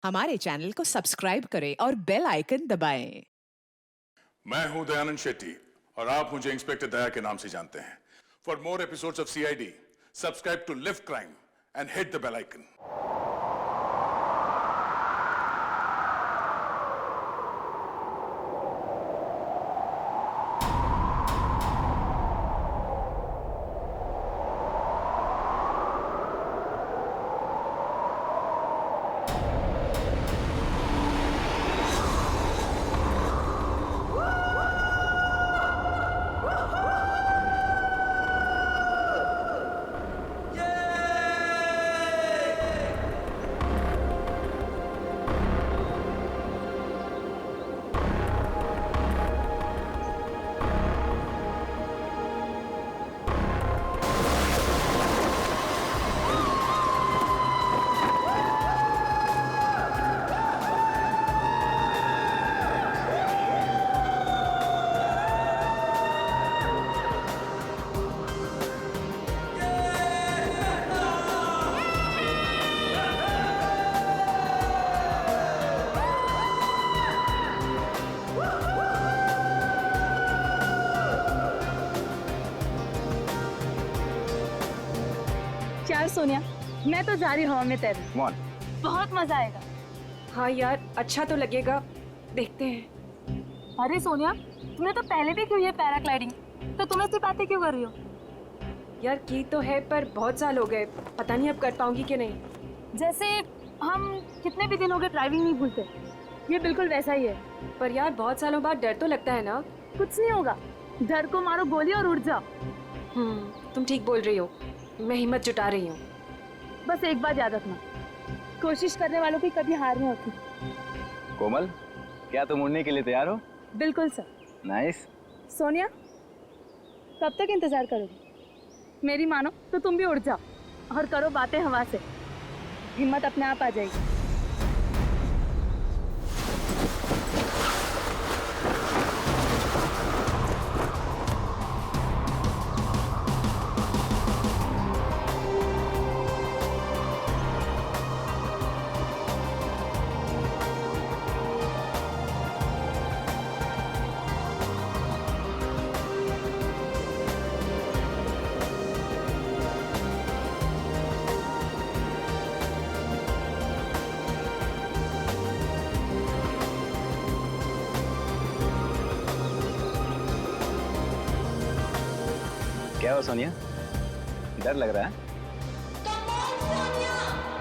हमारे चैनल को सब्सक्राइब करें और बेल आइकन दबाएं। मैं हूं दयानंद शेट्टी और आप मुझे इंस्पेक्टर दया के नाम से जानते हैं। For more episodes of CID subscribe to live crime and hit the bell icon. यार सोनिया, मैं तो जा रही हवा में तैरने। बहुत मजा आएगा। हाँ यार, अच्छा तो लगेगा, देखते हैं। अरे सोनिया, तुमने तो पहले भी की है पैराग्लाइडिंग, तो तुम ऐसी बातें क्यों कर रही हो? यार की तो है, पर बहुत साल हो गए, पता नहीं अब कर पाऊंगी कि नहीं। जैसे हम कितने भी दिन हो गए ड्राइविंग नहीं भूलते, ये बिल्कुल वैसा ही है। पर यार बहुत सालों बाद डर तो लगता है ना। कुछ नहीं होगा, डर को मारो गोली और उड़ जाओ। तुम ठीक बोल रही हो, मैं हिम्मत जुटा रही हूँ। बस एक बात याद रखना, कोशिश करने वालों की कभी हार नहीं होती। कोमल, क्या तुम उड़ने के लिए तैयार हो? बिल्कुल सर। नाइस। सोनिया, कब तक इंतजार करोगी? मेरी मानो तो तुम भी उड़ जाओ और करो बातें हवा से, हिम्मत अपने आप आ जाएगी। क्या हो सोनिया, डर लग रहा है?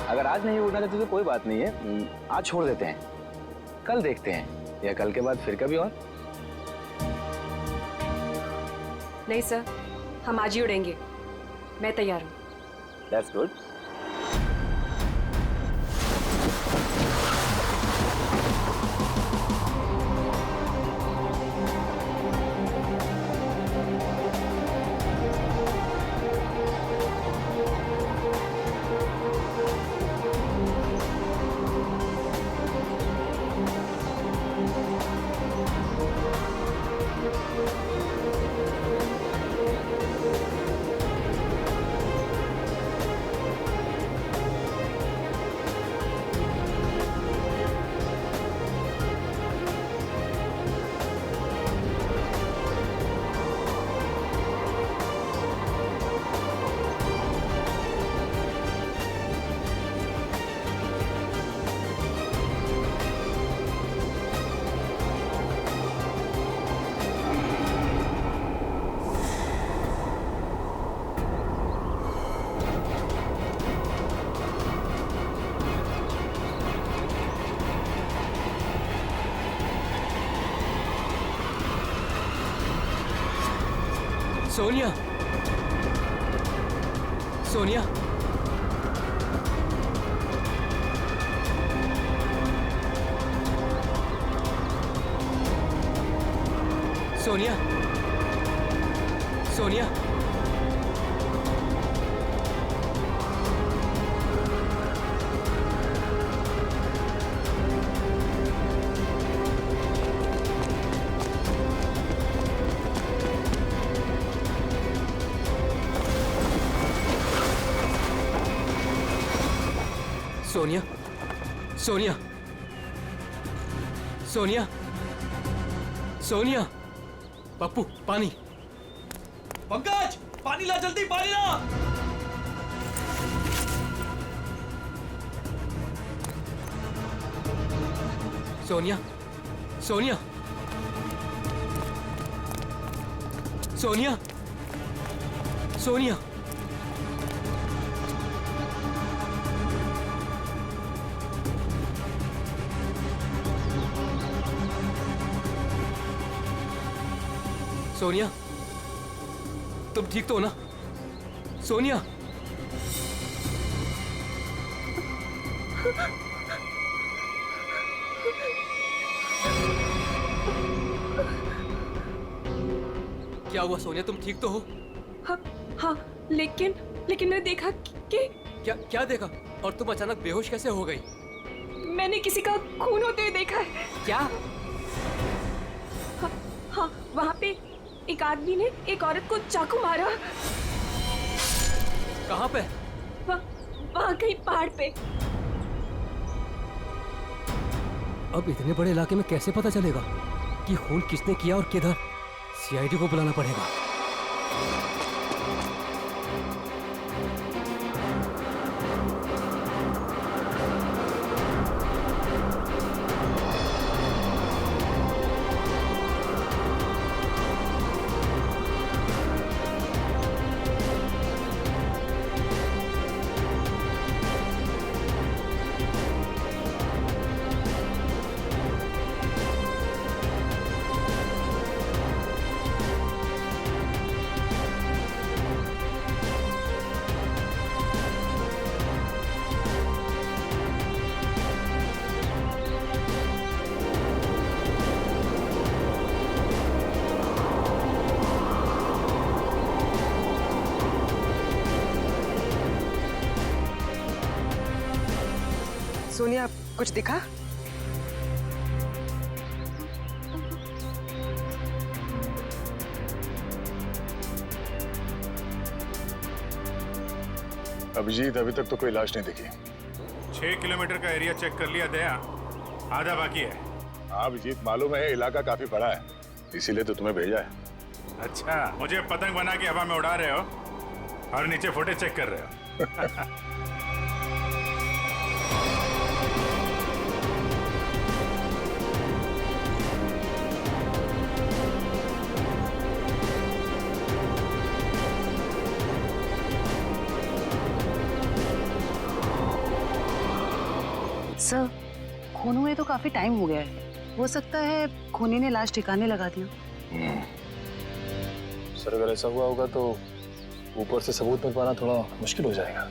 अगर आज नहीं उड़ना चाहते तो कोई बात नहीं है, आज छोड़ देते हैं, कल देखते हैं, या कल के बाद फिर कभी और। नहीं सर, हम आज ही उड़ेंगे, मैं तैयार हूँ। That's good. सोनिया, सोनिया, सोनिया, सोनिया, सोनिया, सोनिया, सोनिया, सोनिया, पप्पू पानी। पंकज, पानी ला, जल्दी पानी ला। सोनिया, सोनिया, सोनिया, सोनिया, सोनिया, तुम ठीक तो हो ना? सोनिया, क्या हुआ सोनिया, तुम ठीक तो हो? हाँ हाँ, लेकिन मैंने देखा कि क्या क्या देखा? और तुम अचानक बेहोश कैसे हो गई? मैंने किसी का खून होते हुए देखा है। क्या? हाँ, वहाँ पे एक आदमी ने एक औरत को चाकू मारा। कहाँ पे? वहाँ कहीं पहाड़ पे। अब इतने बड़े इलाके में कैसे पता चलेगा कि खून किसने किया और किधर? सीआईडी को बुलाना पड़ेगा। सोनिया, कुछ दिखा? अभिजीत, अभी तक तो कोई लाश नहीं दिखी। 6 किलोमीटर का एरिया चेक कर लिया दया, आधा बाकी है। हाँ अभिजीत, मालूम है इलाका काफी बड़ा है, इसीलिए तो तुम्हें भेजा है। अच्छा, मुझे पतंग बना के हवा में उड़ा रहे हो और नीचे फुटेज चेक कर रहे हो। सर, खून हुए तो काफी टाइम हो गया है। हो सकता है खूनी ने लाश ठिकाने लगा दिया। सर अगर ऐसा हुआ होगा तो ऊपर से सबूत मिल पाना थोड़ा मुश्किल हो जाएगा।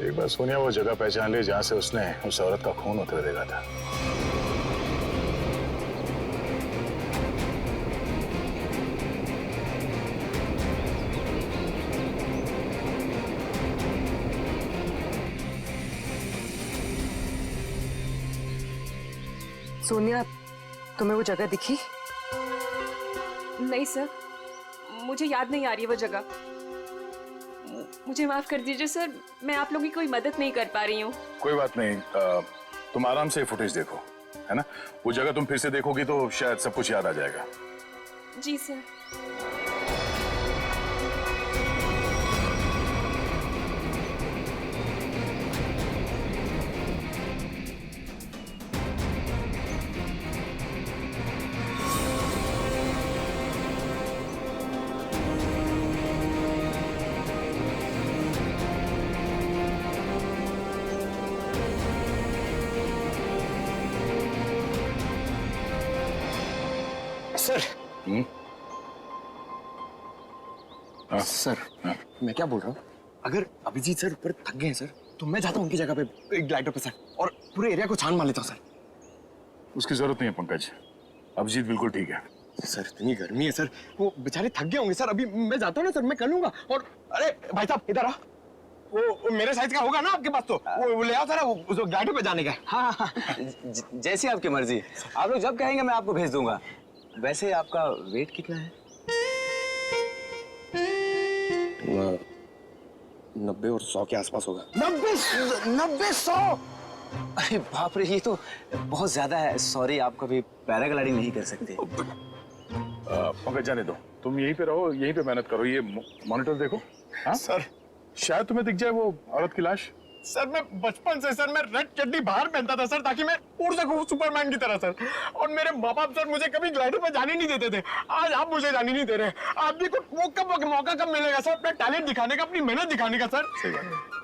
एक बार सोनिया वो जगह पहचान ले जहाँ से उसने उस औरत का खून होते हुए देखा था। सोनिया, तुम्हें वो जगह दिखी? नहीं सर, मुझे याद नहीं आ रही वो जगह। मुझे माफ कर दीजिए सर, मैं आप लोगों की कोई मदद नहीं कर पा रही हूँ। कोई बात नहीं, तुम आराम से फुटेज देखो, है ना? वो जगह तुम फिर से देखोगी तो शायद सब कुछ याद आ जाएगा। जी सर। सर। हाँ? सर, मैं क्या बोल रहा हूँ, अगर अभिजीत सर ऊपर थक गए हैं सर, तो मैं जाता हूँ उनकी जगह पे एक ग्लाइडर पे सर, और पूरे एरिया को छान मार लेता हूँ सर। उसकी जरूरत नहीं है पंकज, अभिजीत बिल्कुल ठीक है। सर इतनी गर्मी है सर, वो बेचारे थक गए होंगे सर। अभी मैं जाता हूँ ना सर, मैं कर लूंगा। और अरे भाई साहब इधर आ, वो मेरे साइज का होगा ना आपके पास? तो वो ले आओ सर, वो ग्लाइडर पे जाने का। हाँ, जैसी आपकी मर्जी, आप लोग जब कहेंगे मैं आपको भेज दूंगा। वैसे आपका वेट कितना है? 90 और 100 के आसपास होगा। 90 100? अरे बाप रे, ये तो बहुत ज्यादा है। सॉरी, आप कभी पैराग्लाइडिंग नहीं कर सकते। पंकज जाने दो, तुम यहीं पे रहो, यहीं पे मेहनत करो। ये मॉनिटर देखो। हाँ सर, शायद तुम्हें दिख जाए वो औरत की लाश। सर मैं बचपन से सर मैं रेड चड्डी बाहर पहनता था सर, ताकि मैं उड़ सकूं सुपरमैन की तरह सर। और मेरे माँ बाप सर मुझे कभी ग्लाइडर पर जाने नहीं देते थे। आज आप मुझे जाने नहीं दे रहे। आप भी को मौका कब मिलेगा सर अपना टैलेंट दिखाने का, अपनी मेहनत दिखाने का सर? सही बात है।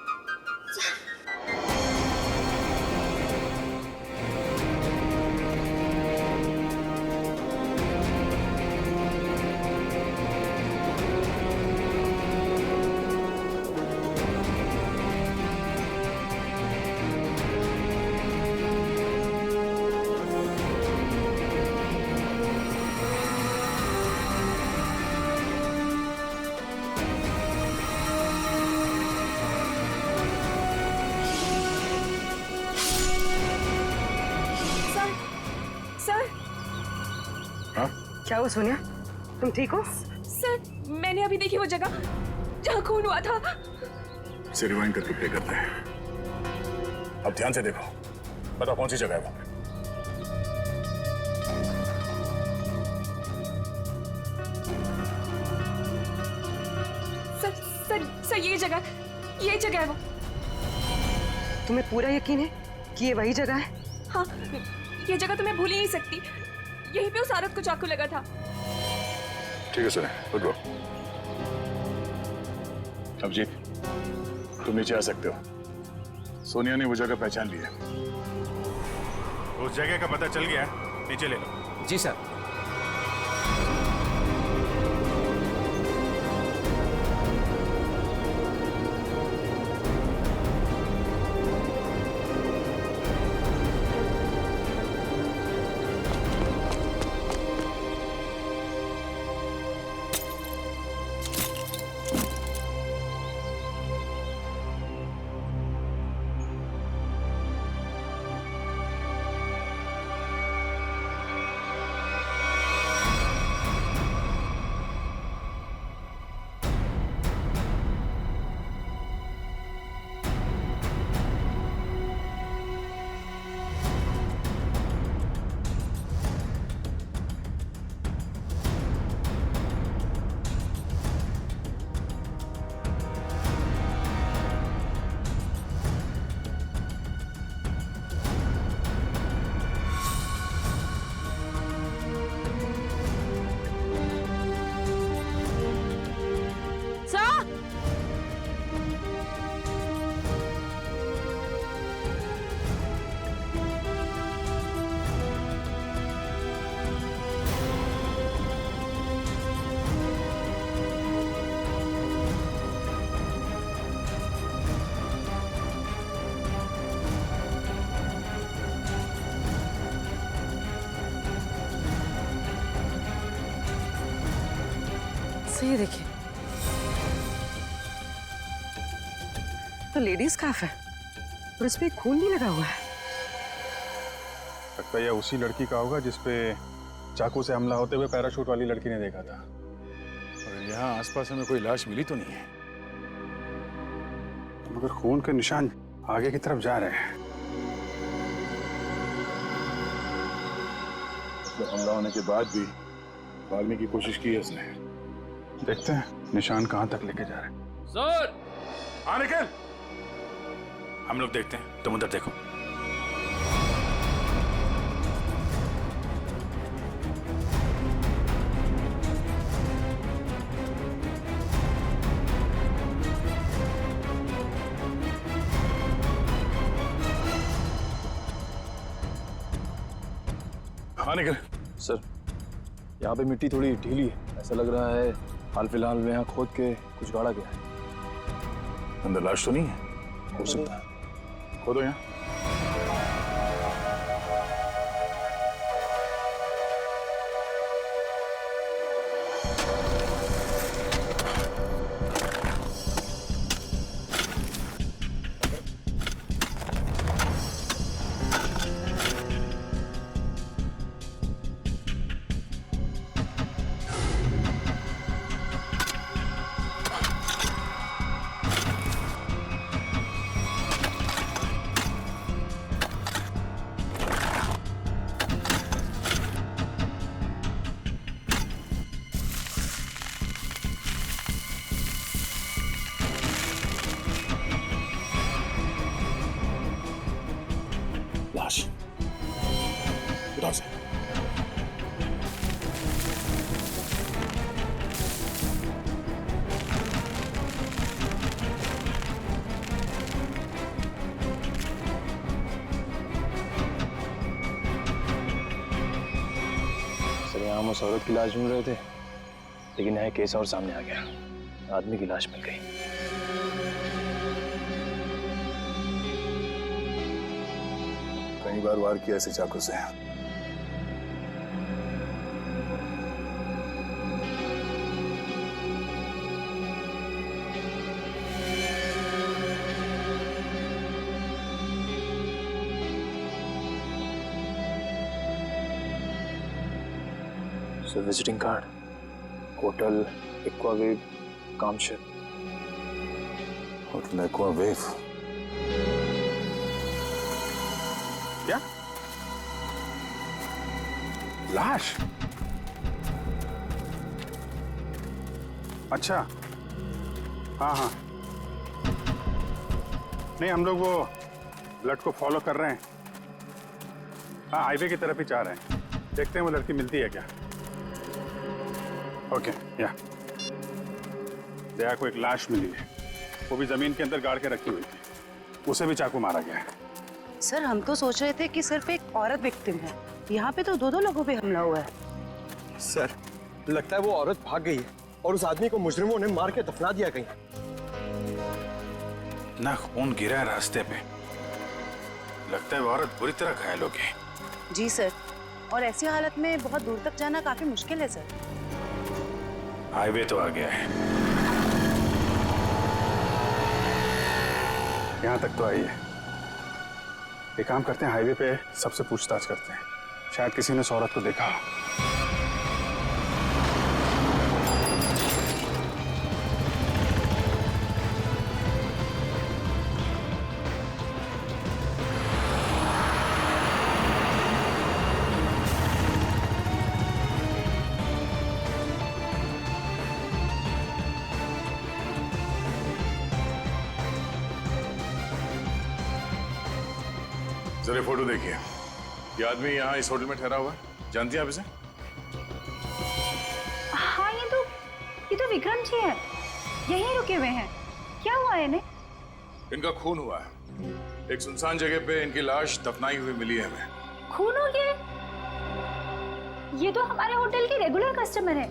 सर क्या हुआ सोनिया, तुम ठीक हो? सर, मैंने अभी देखी वो जगह जहाँ खून हुआ था। इसे रिवाइंड करके प्ले करते हैं। अब ध्यान से देखो, बताओ कौन सी जगह है वो? सर ये जगह है वो। तुम्हें पूरा यकीन है कि ये वही जगह है? हाँ, ये जगह तो मैं भूल ही नहीं सकती। यहीं पे उस औरत को चाकू लगा था। ठीक है सुने, गुड गो। अभिजीत, तुम नीचे आ सकते हो। सोनिया ने वो जगह पहचान ली है। उस जगह का पता चल गया, नीचे ले लो। जी सर। ये देखिए, तो लेडीज स्कार्फ है और इस पे खून भी लगा हुआ है। लगता है यह उसी लड़की का होगा जिसपे चाकू से हमला होते हुए पैराशूट वाली लड़की ने देखा था। और यहाँ आसपास हमें कोई लाश मिली तो नहीं है, मगर खून के निशान आगे की तरफ जा रहे हैं। तो हमला होने के बाद भी भागने की कोशिश की है उसने। देखते हैं निशान कहां तक लेके जा रहे हैं। सर, हाँ निखिल, हम लोग देखते हैं, तुम उधर देखो। हाँ निखिल। सर, यहाँ पे मिट्टी थोड़ी ढीली है, ऐसा लग रहा है हाल फिलहाल में यहाँ खोद के कुछ गाड़ा गया है। अंदर लाश तो नहीं है? हो सकता है। खोदो यहाँ। लाश। उधर से। सर यहाँ हम उस औरत की लाश ढूंढ रहे थे, लेकिन यहाँ केस और सामने आ गया। आदमी की लाश मिल गई। कई बार वार किया ऐसे चाकू से। Sir visiting card, hotel Aquawave, Kamshet. Hotel Aquawave. क्या? लाश? अच्छा, हाँ हाँ, नहीं हम लोग वो ब्लड को फॉलो कर रहे हैं। हाँ, हाईवे की तरफ ही जा रहे हैं। देखते हैं वो लड़की मिलती है क्या। ओके, या दया को एक लाश मिली है, वो भी जमीन के अंदर गाड़ के रखी हुई थी। उसे भी चाकू मारा गया है। सर हम तो सोच रहे थे कि सिर्फ एक औरत विक्टिम है, यहाँ पे तो दो लोगों पे हमला हुआ है। सर लगता है वो औरत भाग गई है और उस आदमी को मुजरिमों ने मार के दफना दिया कहीं। ना खून गिरा है रास्ते पे, लगता है वो औरत बुरी तरह घायल हो गई। जी सर, और ऐसी हालत में बहुत दूर तक जाना काफी मुश्किल है सर। हाईवे तो आ गया है, यहाँ तक तो आई है। एक काम करते हैं, हाईवे पे सबसे पूछताछ करते हैं, शायद किसी ने उस औरत को देखा हो। जरा फोटो देखिए। ये आदमी यहाँ इस होटल में ठहरा हुआ है, जानती हैं आप इसे? हाँ ये तो विक्रम जी है, यहीं रुके हुए हैं। क्या हुआ है इन्हें? इनका खून हुआ है। एक सुनसान जगह पे इनकी लाश दफनाई हुई मिली है हमें। खून हो गया? ये तो हमारे होटल के रेगुलर कस्टमर है।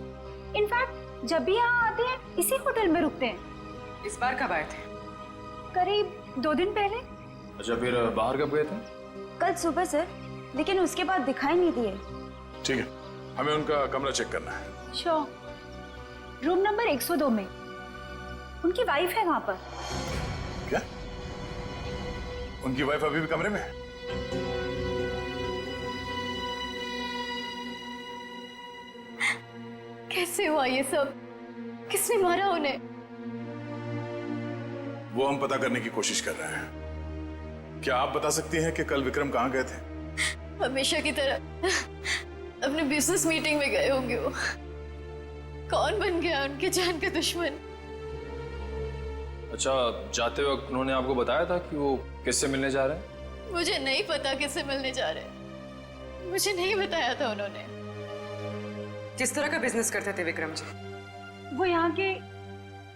इनफैक्ट जब भी यहाँ आते हैं इसी होटल में रुकते हैं। इस बार कब आए थे? करीब 2 दिन पहले। अच्छा, फिर बाहर कब गए थे? कल सुबह सर, लेकिन उसके बाद दिखाई नहीं दिए। ठीक है, हमें उनका कमरा चेक करना है। श्योर। रूम नंबर 102 में उनकी वाइफ है वहां पर। क्या? उनकी वाइफ अभी भी कमरे में है? कैसे हुआ ये सब? किसने मारा उन्हें? वो हम पता करने की कोशिश कर रहे हैं। क्या आप बता सकती हैं कि कल विक्रम कहाँ गए थे? हमेशा की तरह अपने बिजनेस मीटिंग में गए होंगे वो। कौन बन गया उनके जान का दुश्मन? अच्छा, जाते वक्त उन्होंने आपको बताया था कि वो किससे मिलने जा रहे हैं? मुझे नहीं पता किससे मिलने जा रहे हैं। मुझे नहीं बताया था उन्होंने। किस तरह का बिजनेस करते थे विक्रम जी? वो यहाँ के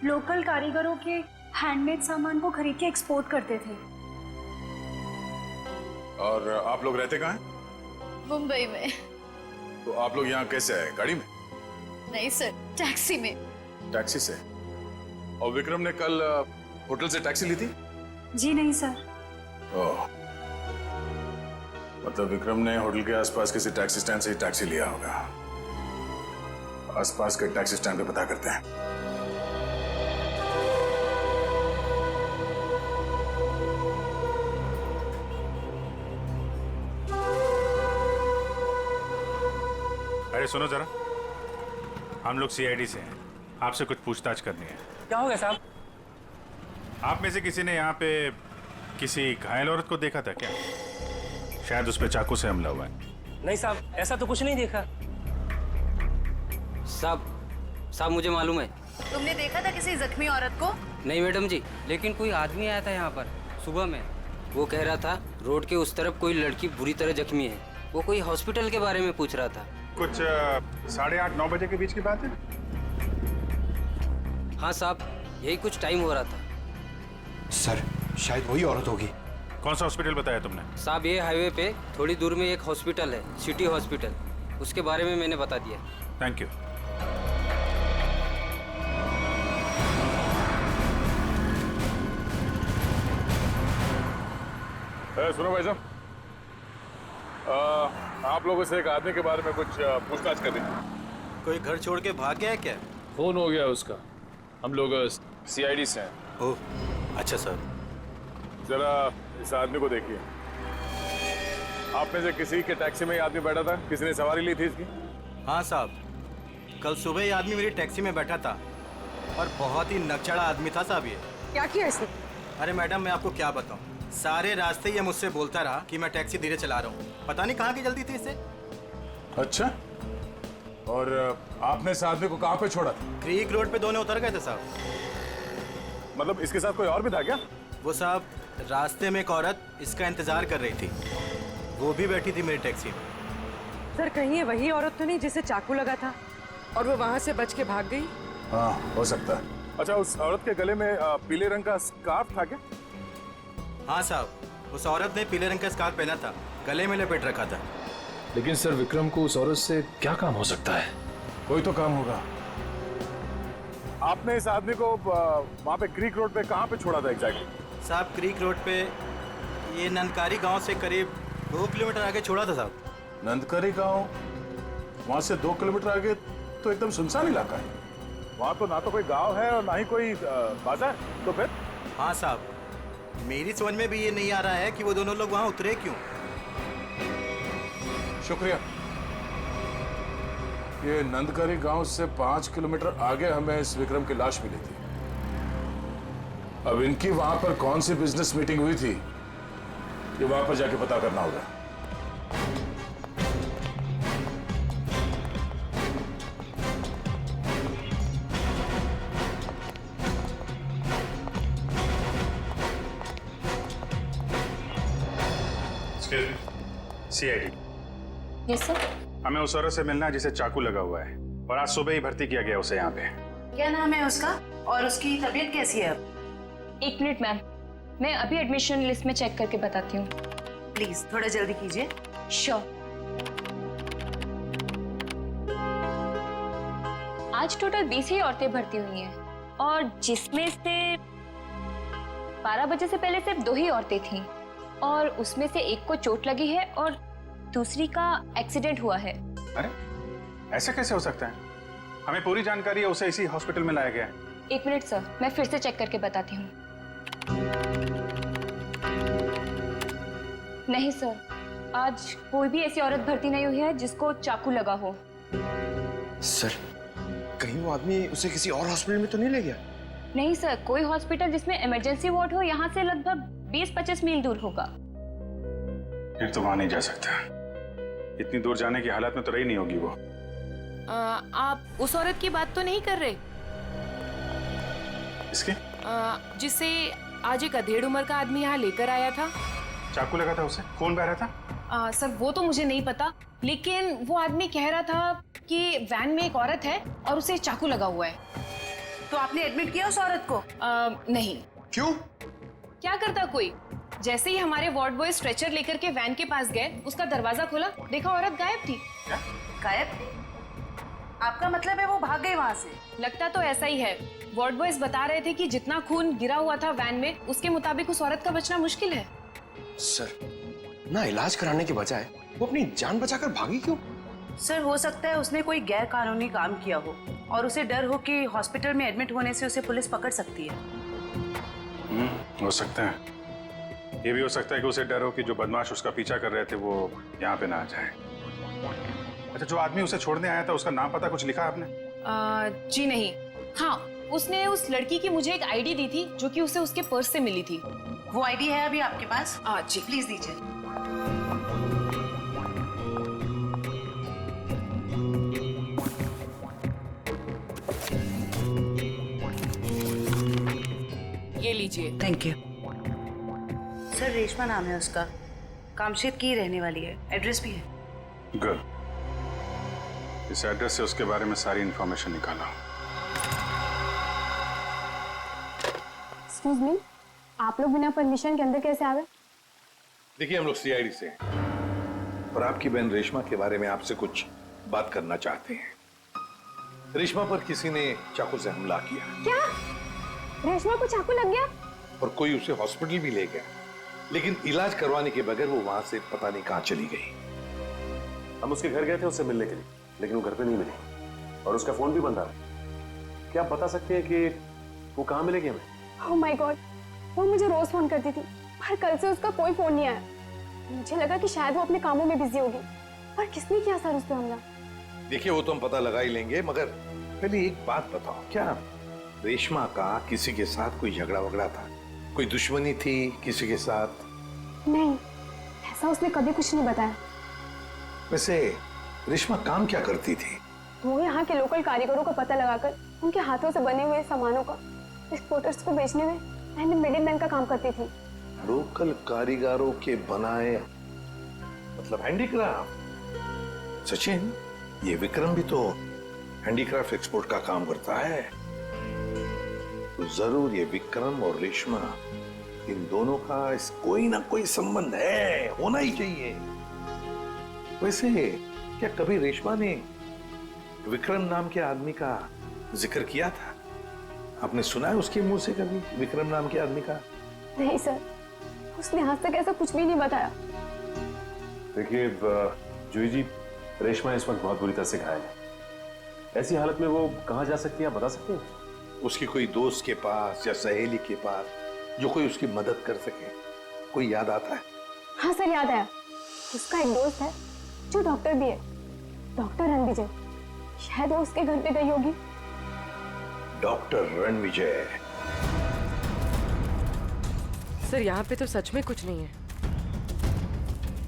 लोकल कारीगरों के हैंडमेड सामान को खरीद के एक्सपोर्ट करते थे। और आप लोग रहते कहाँ हैं? मुंबई में। तो आप लोग यहाँ कैसे आए? गाड़ी में? नहीं सर, टैक्सी में। टैक्सी से? और विक्रम ने कल होटल से टैक्सी ली थी? जी नहीं सर। ओह, मतलब विक्रम ने होटल के आसपास किसी टैक्सी स्टैंड से ही टैक्सी लिया होगा। आसपास के टैक्सी स्टैंड पे पता करते हैं। अरे सुनो जरा, हम लोग सीआईडी से हैं, आपसे कुछ पूछताछ करनी है। क्या हो गया साहब? आप में से किसी ने यहाँ पे किसी घायल औरत को देखा था क्या? शायद उस पे चाकू से हमला हुआ है। नहीं साहब, ऐसा तो कुछ नहीं देखा। साहब मुझे मालूम है। तुमने देखा था किसी जख्मी औरत को? नहीं मैडम जी, लेकिन कोई आदमी आया था यहाँ पर सुबह में। वो कह रहा था रोड के उस तरफ कोई लड़की बुरी तरह जख्मी है। वो कोई हॉस्पिटल के बारे में पूछ रहा था। कुछ 8:30-9 बजे के बीच की बात है। हाँ साहब, यही कुछ टाइम हो रहा था। सर शायद वही औरत होगी। कौन सा हॉस्पिटल बताया तुमने? साहब ये हाईवे पे थोड़ी दूर में एक हॉस्पिटल है, सिटी हॉस्पिटल, उसके बारे में मैंने बता दिया। Thank you. सुनो भाई साहब, आप लोगों से एक आदमी के बारे में कुछ पूछताछ करनी थी। कोई घर छोड़ के भाग गया है क्या? फोन हो गया उसका। हम लोग CID से हैं। ओह अच्छा सर। जरा इस आदमी को देखिए। आप में से किसी के टैक्सी में ये आदमी बैठा था? किसी ने सवारी ली थी इसकी? हाँ साहब, कल सुबह ये आदमी मेरी टैक्सी में बैठा था और बहुत ही नकचड़ा आदमी था साहब ये। क्या किया इसने? अरे मैडम मैं आपको क्या बताऊं, सारे रास्ते ये मुझसे बोलता रहा कि मैं टैक्सी धीरे चला रहा हूँ। पता नहीं कहाँ की जल्दी थी इसे। अच्छा, और आपने इस आदमी को कहाँ पे छोड़ा था? क्रीक रोड पे दोनों उतर गए थे साहब। मतलब इसके साथ कोई और भी था क्या? वो साहब रास्ते में एक औरत इसका इंतजार कर रही थी, वो भी बैठी थी मेरी टैक्सी में। सर कहीं ये वही औरत तो नहीं जिसे चाकू लगा था और वो वहाँ से बच के भाग गई? हाँ हो सकता है। अच्छा, उस औरत के गले में पीले रंग का स्कार्फ था क्या? हाँ साहब, उस औरत ने पीले रंग का स्कार्फ पहना था, गले में लपेट रखा था। लेकिन सर विक्रम को उस औरत से क्या काम हो सकता है? कोई तो काम होगा। आपने इस आदमी को वहाँ पे क्रीक रोड पे कहाँ पे छोड़ा था एग्जैक्टली? साहब क्रीक रोड पे ये नंदकारी गांव से करीब 2 किलोमीटर आगे छोड़ा था साहब। नंदकारी गांव? वहाँ से 2 किलोमीटर आगे तो एकदम सुनसान इलाका है। वहाँ तो ना तो कोई गांव है और ना ही कोई बाजार। तो फिर? हाँ साहब, मेरी समझ में भी ये नहीं आ रहा है कि वो दोनों लोग वहाँ उतरे क्यों। शुक्रिया। ये नंदकारी गांव से 5 किलोमीटर आगे हमें इस विक्रम की लाश मिली थी। अब इनकी वहां पर कौन सी बिजनेस मीटिंग हुई थी, ये वहां पर जाके पता करना होगा। CID। Yes sir. हमें उस औरत से मिलना है जिसे चाकू लगा हुआ है, और आज सुबह ही भर्ती किया गया उसे यहाँ पे। क्या नाम है उसका और उसकी तबीयत कैसी है अब? 1 मिनट मैम, मैं अभी एडमिशन लिस्ट में चेक करके बताती हूँ। प्लीज थोड़ा जल्दी कीजिए। श्योर। आज टोटल 20 ही औरतें भर्ती हुई हैं और जिसमें से 12 बजे से पहले सिर्फ 2 ही औरतें थीं और उसमें से एक को चोट लगी है और दूसरी का एक्सीडेंट हुआ है। अरे ऐसा कैसे हो सकता है? हमें पूरी जानकारी है, उसे इसी हॉस्पिटल में लाया गया है। 1 मिनट सर, मैं फिर से चेक करके बताती हूँ। नहीं सर, आज कोई भी ऐसी औरत भर्ती नहीं हुई है जिसको चाकू लगा हो। सर कहीं वो आदमी उसे किसी और हॉस्पिटल में तो नहीं ले गया? नहीं सर, कोई हॉस्पिटल जिसमें इमरजेंसी वार्ड हो यहाँ से लगभग 20-25 मील दूर होगा। फिर तो वहां नहीं जा सकता। इतनी दूर जाने की हालत में तो रही नहीं होगी वो। आप उस औरत की बात तो नहीं कर रहे? इसके? जिसे आज एक अधेड़ उम्र का आदमी यहाँ लेकर आया था। चाकू लगा था उसे? खून बह रहा था? सर वो तो मुझे नहीं पता, लेकिन वो आदमी कह रहा था कि वैन में एक औरत है और उसे चाकू लगा हुआ है। तो आपने एडमिट किया उस औरत को? नहीं। क्यों? क्या करता कोई? जैसे ही हमारे वार्ड बॉय स्ट्रेचर लेकर के वैन के पास गए, उसका दरवाजा खोला, देखा औरत गायब थी। क्या? गायब? आपका मतलब है वो भाग गई वहाँ से? लगता तो ऐसा ही है। वार्ड बॉयज बता रहे थे कि जितना खून गिरा हुआ था वैन में, उसके मुताबिक उस औरत का बचना मुश्किल है। सर ना इलाज कराने के बजाय वो अपनी जान बचाकर भागी क्यों? सर हो सकता है उसने कोई गैर कानूनी काम किया हो और उसे डर हो कि हॉस्पिटल में एडमिट होने से उसे पुलिस पकड़ सकती है। हो सकता है। ये भी हो सकता है कि उसे डर हो कि जो बदमाश उसका पीछा कर रहे थे वो यहाँ पे ना आ जाए। अच्छा, जो आदमी उसे छोड़ने आया था उसका नाम पता कुछ लिखा आपने? जी नहीं। हाँ, उसने उस लड़की की मुझे एक आईडी दी थी जो कि उसे उसके पर्स से मिली थी। वो आईडी है अभी आपके पास? जी प्लीज दीजिए। ये लीजिए। Thank you. सर रेशमा नाम है उसका, कामशेद की रहने वाली है, एड्रेस भी है। गुड। इस एड्रेस से उसके बारे में सारी इंफॉर्मेशन निकाला। एक्सक्यूज मी, आप लोग बिना परमिशन के अंदर कैसे आ गए? देखिए, हम लोग सीआईडी से हैं और आपकी बहन रेशमा के बारे में आपसे कुछ बात करना चाहते हैं। रेशमा पर किसी ने चाकू से हमला किया। क्या? रेशमा को चाकू लग गया? और कोई उसे हॉस्पिटल भी ले गया, लेकिन इलाज करवाने के बगैर वो वहां से पता नहीं कहां चली गई। हम उसके घर गए थे उससे मिलने के लिए, लेकिन वो घर पे नहीं मिली और उसका फोन भी बंद आ रहा है। क्या आप बता सकते हैं कि वो कहाँ मिलेगी हमें? ओह माय गॉड, वो मुझे रोज फोन करती थी, पर कल से उसका कोई फोन नहीं आया। मुझे लगा कि शायद वो अपने कामों में बिजी होगी, पर किसने किया सर उस पे हमला? देखिए, वो तो हम पता लगा ही लेंगे, मगर पहले एक बात बताओ, क्या रेशमा का किसी के साथ कोई झगड़ा वगड़ा था? कोई दुश्मनी थी किसी के साथ? नहीं, ऐसा उसने कभी कुछ नहीं बताया। वैसे रेशमा काम क्या करती थी? वो यहाँ के लोकल कारीगरों का पता लगाकर उनके हाथों से बने हुए सामानों का एक्सपोर्टर्स को बेचने में एंड मिडिलमैन का काम करती थी। लोकल कारीगरों के बनाए, मतलब हैंडीक्राफ्ट। सचिन, ये विक्रम भी तो हैंडीक्राफ्ट एक्सपोर्ट का काम करता है, तो जरूर ये विक्रम और रेशमा, इन दोनों का कोई ना कोई संबंध है, होना ही चाहिए। वैसे क्या कभी रेशमा ने विक्रम नाम के आदमी का जिक्र किया था? आपने सुना है उसके मुंह से कभी विक्रम नाम के आदमी का? नहीं सर, उसने आज तक ऐसा कुछ भी नहीं बताया। देखिए जूही जी, रेशमा इस वक्त बहुत बुरी तरह से घायल है। ऐसी हालत में वो कहाँ जा सकती है, आप बता सकते हैं? उसकी कोई दोस्त के पास या सहेली के पास जो कोई उसकी मदद कर सके, कोई याद आता है? हाँ सर, याद आया। उसका एक दोस्त है जो डॉक्टर भी है, डॉक्टर रणविजय। शायद वो उसके घर पे गई होगी। डॉक्टर रणविजय? सर, यहाँ पे तो सच में कुछ नहीं है।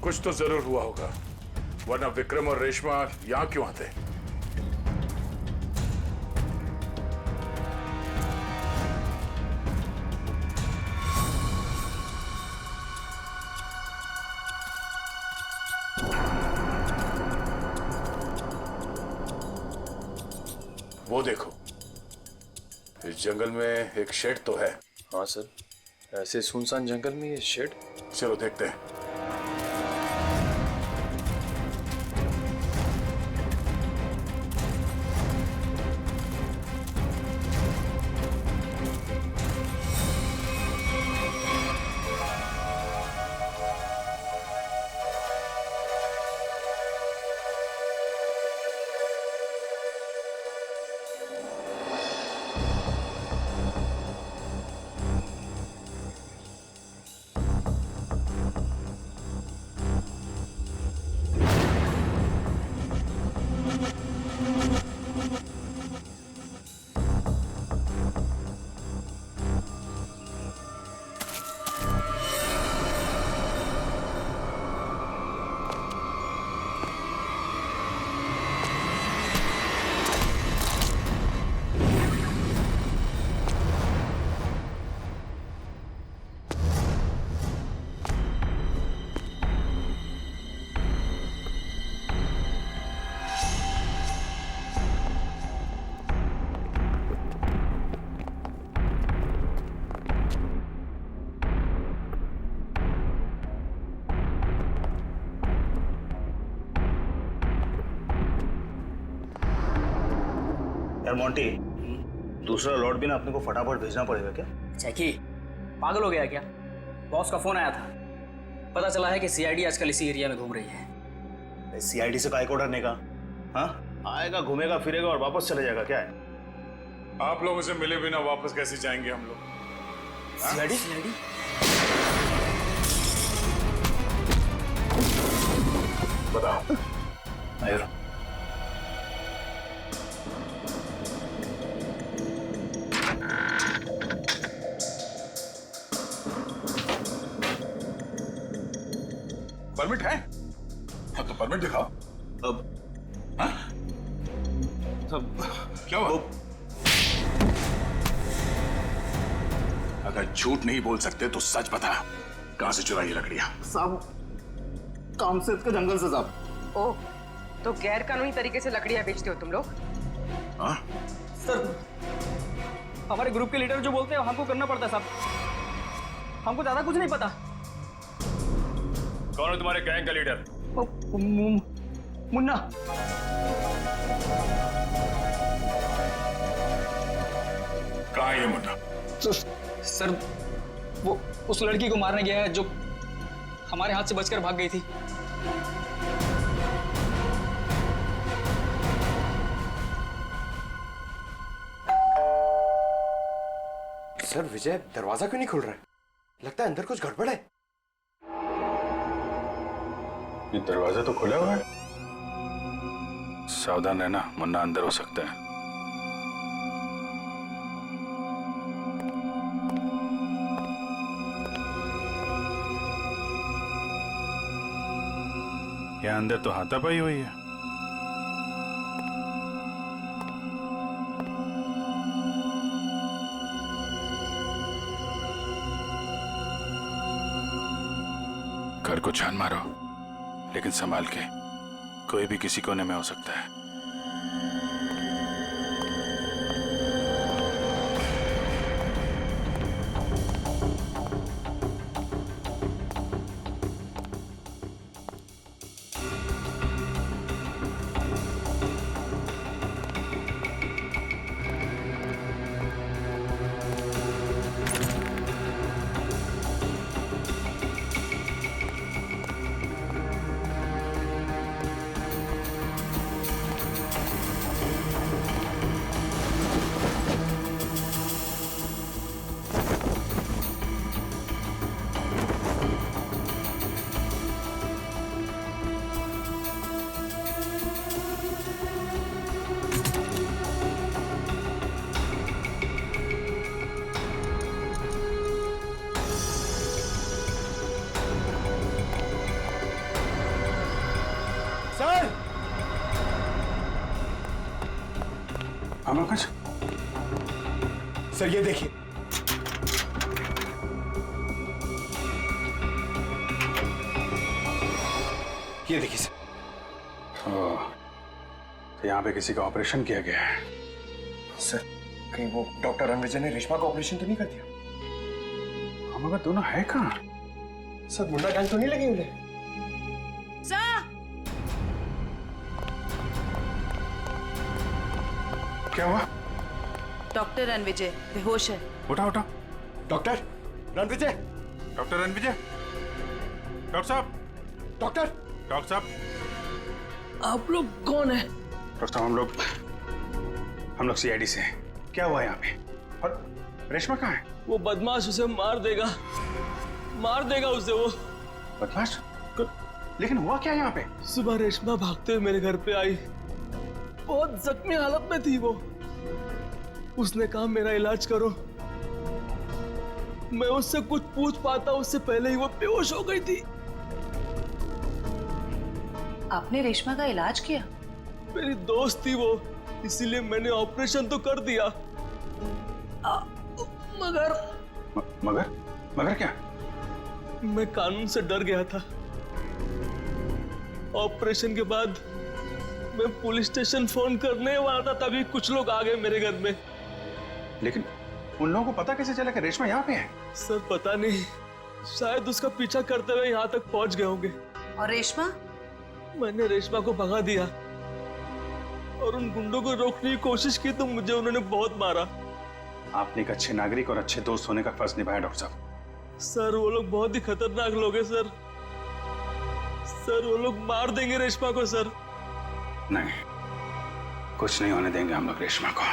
कुछ तो जरूर हुआ होगा, वरना विक्रम और रेशमा यहाँ क्यों आते? वो देखो, इस जंगल में एक शेड तो है। हाँ सर, ऐसे सुनसान जंगल में ये शेड? चलो देखते हैं। यार मोंटी, दूसरा लॉट भी ना अपने को फटाफट भेजना पड़ेगा क्या? जैकी, पागल हो गया क्या? बॉस का फोन आया था, पता चला है कि सीआईडी आजकल इसी एरिया में घूम रही है। सीआईडी से काय को डरने का? हाँ, आएगा, घूमेगा फिरेगा और वापस चले जाएगा, क्या है? आप लोगों से मिले बिना वापस कैसे जाएंगे हम लोग? सीआईडी? बताओ। आयुर, परमिट है? हाँ तो परमिट दिखाओ। अब हाँ? सब क्या हुआ? अगर झूठ नहीं बोल सकते तो सच बता। कहां से चुराई लकड़ियां? साहब काम से इसके जंगल से साहब। ओह, तो गैर कानूनी तरीके से लकड़ियां बेचते हो तुम लोग? हाँ? सर हमारे ग्रुप के लीडर जो बोलते हैं हमको करना पड़ता है साहब, हमको ज्यादा कुछ नहीं पता। कौन है तुम्हारे गैंग का लीडर? मुन्ना। कहाँ है ये मुन्ना? सर वो उस लड़की को मारने गया है जो हमारे हाथ से बचकर भाग गई थी। सर विजय दरवाजा क्यों नहीं खुल रहा है? लगता है अंदर कुछ गड़बड़ है। ये दरवाजा तो खुला हुआ है। सावधान रहना, मुन्ना अंदर हो सकता है। यहाँ अंदर तो हाथापाई हुई है। घर को छान मारो, लेकिन संभाल के। कोई भी किसी कोने में हो सकता है। कुछ सर ये देखिए। ये देखिए सर। तो यहाँ पे किसी का ऑपरेशन किया गया है। सर कहीं वो डॉक्टर रणविजय ने रेशमा का ऑपरेशन तो नहीं कर दिया? हम अगर दोनों है कहाँ? सर मुन्ना गैंग तो नहीं लगी उन्हें? क्या हुआ? डॉक्टर रणविजय बेहोश है। उठा उठा। Doctor Ranvijay. Doctor Ranvijay. Doctor साहब। डॉक्टर। डॉक्टर साहब। आप लोग कौन है? डॉक्टर साहब हम लोग सीआईडी से हैं। क्या हुआ यहाँ पे? और रेशमा कहाँ है? वो बदमाश उसे मार देगा उसे वो। बदमाश? लेकिन हुआ क्या यहाँ पे? सुबह रेशमा भागते हुए मेरे घर पे आई। बहुत जख्मी हालत में थी वो। उसने कहा मेरा इलाज करो। मैं उससे कुछ पूछ पाता उससे पहले ही वो बेहोश हो गई थी। आपने रेशमा का इलाज किया? मेरी दोस्त थी वो, इसीलिए मैंने ऑपरेशन तो कर दिया। मगर क्या? मैं कानून से डर गया था। ऑपरेशन के बाद मैं पुलिस स्टेशन फोन करने वाला था, तभी कुछ लोग आ गए मेरे घर में। लेकिन उन लोगों को पता कैसे चला कि रेशमा यहाँ पे है? सर पता नहीं, शायद उसका पीछा करते हुए यहाँ तक पहुंच गए होंगे। और रेशमा? मैंने रेशमा को भगा दिया और उन गुंडों को रोकने की कोशिश की तो मुझे उन्होंने बहुत मारा। आपने एक अच्छे नागरिक और अच्छे दोस्त होने का फर्ज निभाया डॉक्टर साहब। सर वो लोग बहुत ही खतरनाक लोग हैं सर। वो लोग मार देंगे रेशमा को सर। नहीं, कुछ नहीं होने देंगे हम लोग रेशमा को।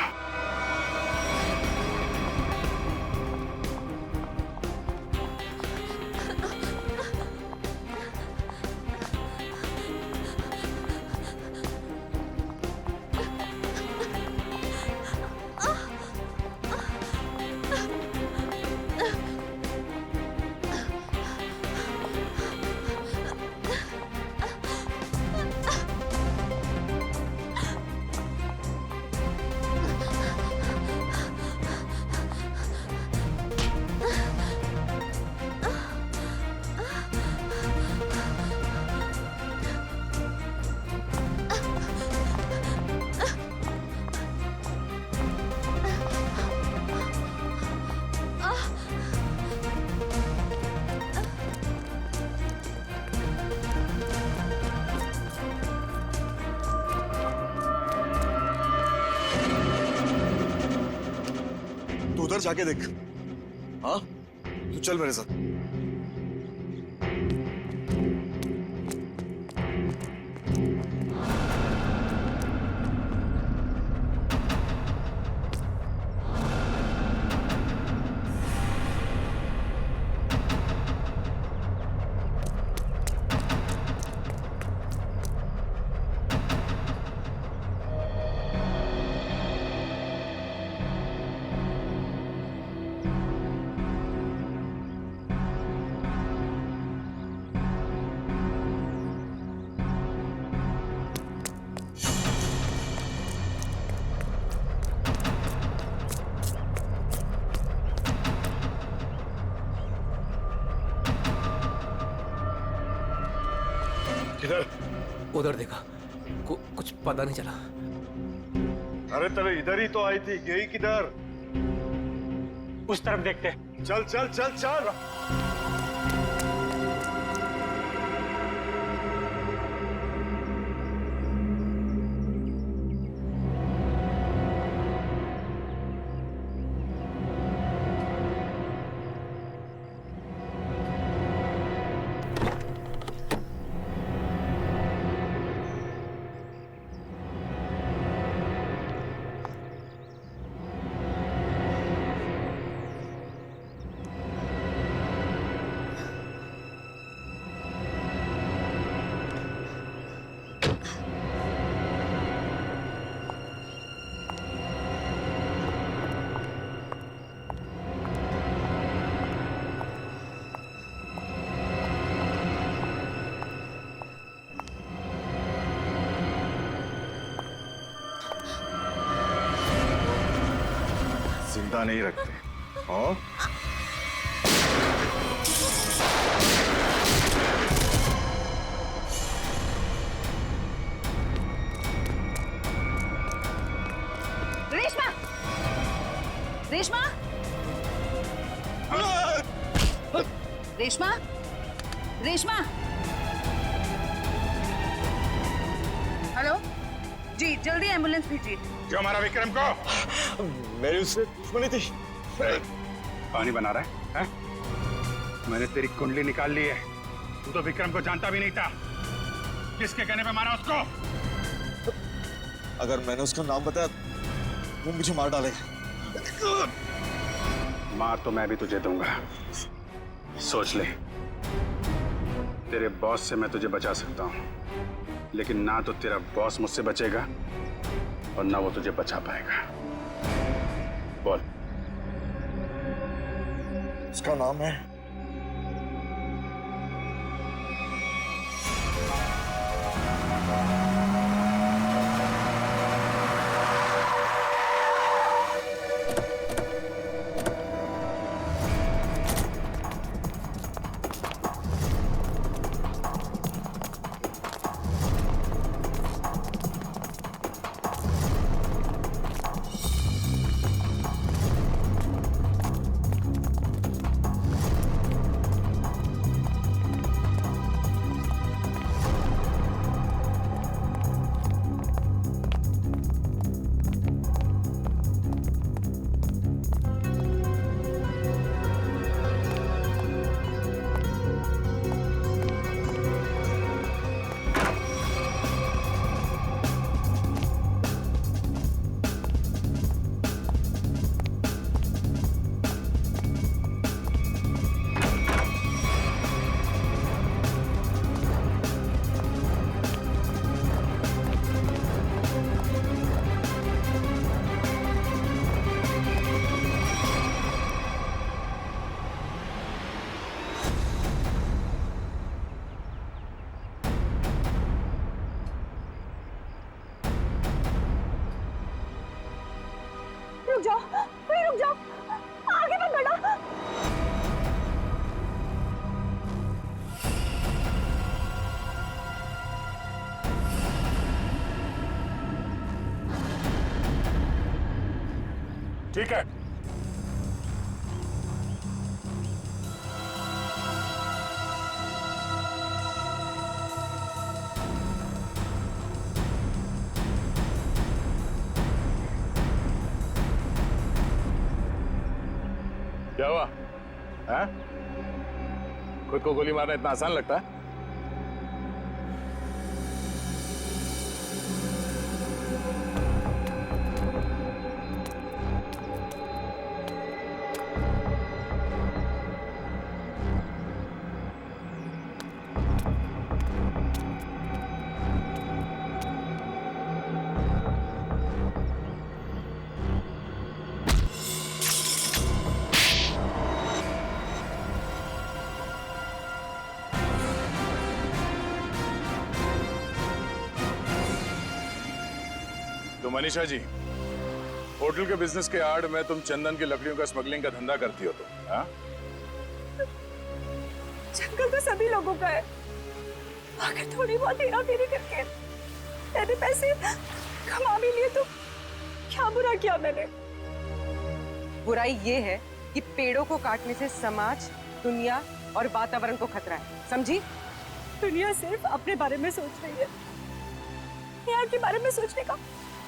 उधर जाके देख। हाँ, तू चल मेरे साथ। किधर? उधर देखा, कुछ पता नहीं चला। अरे तेरे इधर ही तो आई थी, गई किधर? उस तरफ देखते। चल चल चल चल। जिंदा नहीं रखते। हाँ? रेशमा! रेशमा! रेशमा! रेशमा! हेलो जी, जल्दी एम्बुलेंस भेजिए। क्यों मारा विक्रम को? मेरी उससे दुश्मनी थी। पानी बना रहा है? मैंने तेरी कुंडली निकाल ली है। तू तो विक्रम को जानता भी नहीं था। किसके कहने पे मारा उसको? अगर मैंने उसका नाम बताया वो मुझे मार डालेगा। मार तो मैं भी तुझे दूंगा। सोच ले, तेरे बॉस से मैं तुझे बचा सकता हूँ, लेकिन ना तो तेरा बॉस मुझसे बचेगा और ना वो तुझे बचा पाएगा। बोल। उसका नाम है जाओ, फिर रुक जाओ, आगे मत बढ़ो। ठीक है। क्या हुआ? हैं? खुद को गोली मारना इतना आसान लगता है? तो मनीषा जी, होटल के बिजनेस के आड़ में तुम चंदन की लकड़ियों का स्मगलिंग का धंधा करती हो तुम, हाँ? जंगल तो सभी लोगों का है। अगर थोड़ी बहुत हेरा फेरी करके मैंने पैसे कमा भी लिए तो क्या बुरा किया मैंने? बुराई ये है कि पेड़ों को काटने से समाज, दुनिया और वातावरण को खतरा है, समझी? दुनिया सिर्फ अपने बारे में सोच रही है, यहाँ के बारे में सोचने का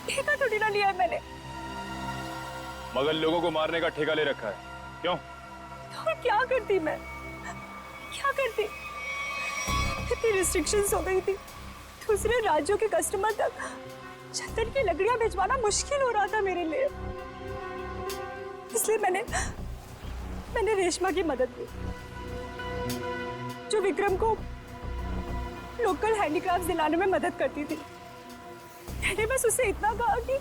ठेका थोड़ी ना लिया है मैंने। मगर लोगों को मारने का ठेका ले रखा है, क्यों? तो क्या करती मैं? क्या करती? इतनी रिस्ट्रिक्शंस हो गई थी, दूसरे राज्यों के कस्टमर तक चंदन की लकड़ियां भिजवाना मुश्किल हो रहा था मेरे लिए। इसलिए मैंने रेशमा की मदद ली, जो विक्रम को लोकल हैंडीक्राफ्ट दिलाने में मदद करती थी। मैंने बस उससे इतना कहा कि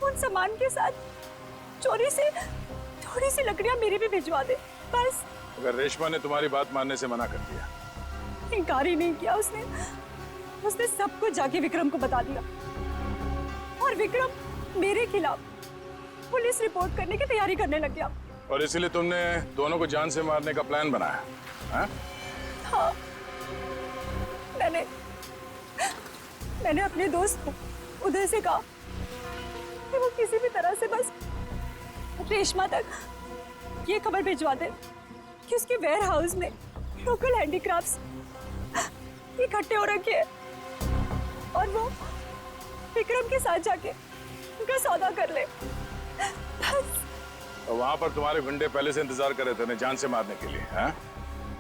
उन सामान के साथ चोरी से थोड़ी सी लकड़ियां मेरी भी भिजवा दे, बस। अगर रेशमा ने तुम्हारी बात मानने से मना कर दिया? इनकार ही नहीं किया उसने सब कुछ जाके विक्रम को बता दिया और विक्रम मेरे खिलाफ पुलिस रिपोर्ट करने की तैयारी करने लग गया। और इसीलिए तुमने दोनों को जान से मारने का प्लान बनाया, हाँ? हाँ, मैंने अपने दोस्त उदय से कहा कि वो किसी भी तरह से बस रेशमा तक ये खबर भिजवा दे कि उसके वेयर हाउस में लोकल हैंडीक्राफ्ट्स इकट्ठे हो रखे हैं और वो विक्रम के साथ जाके उनका सौदा कर ले, बस। और वहां पर तुम्हारे गुंडे पहले से इंतजार कर रहे थे उन्हें जान से मारने के लिए, हाँ?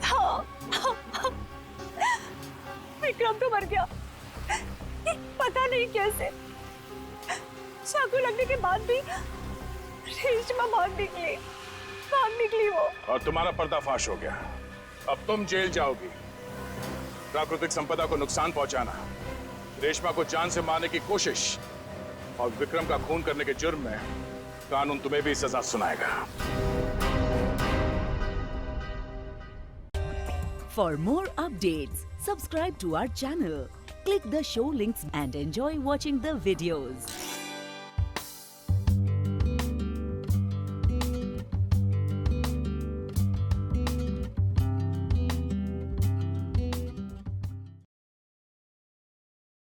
हाँ। विक्रम तो मर गया, पता नहीं कैसे। चाकू लगने के बाद भी रेशमा भाग निकली वो। और तुम्हारा पर्दाफाश हो गया। अब तुम जेल जाओगी। प्राकृतिक संपदा को नुकसान पहुंचाना, रेशमा को जान से मारने की कोशिश और विक्रम का खून करने के जुर्म में कानून तुम्हें भी सजा सुनाएगा। For more updates, subscribe to our channel, click the show links and enjoy watching the videos.